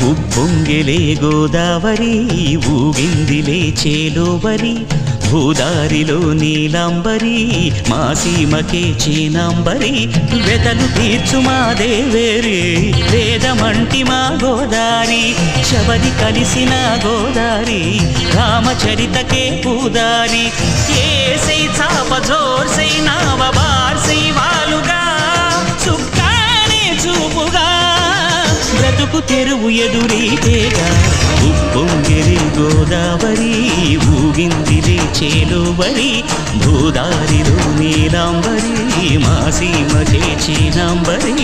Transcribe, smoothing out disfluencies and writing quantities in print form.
ఉప్పొంగెలే గోదావరి ఊగిందిలే చేలోవరి భూదారిలో నీలాంబరి మా సీమకే చీనాంబరి వెతలు తీర్చు మా దేవేరి వేదమంటి మా గోదారి శబరి కలిసిన గోదారి రామచరితకే పూదారి ఏసై చాప జోర్సై నావ బార్సై వాలుగా చుక్కానే చూపుగా బ్రతుకు తెరువు ఎదురీతేగా ఉప్పొంగిరి గోదావరి ఊగిందిలే చేలోవరి భూదారిలో నీలాంబరి మా సీమకే చీనాంబరి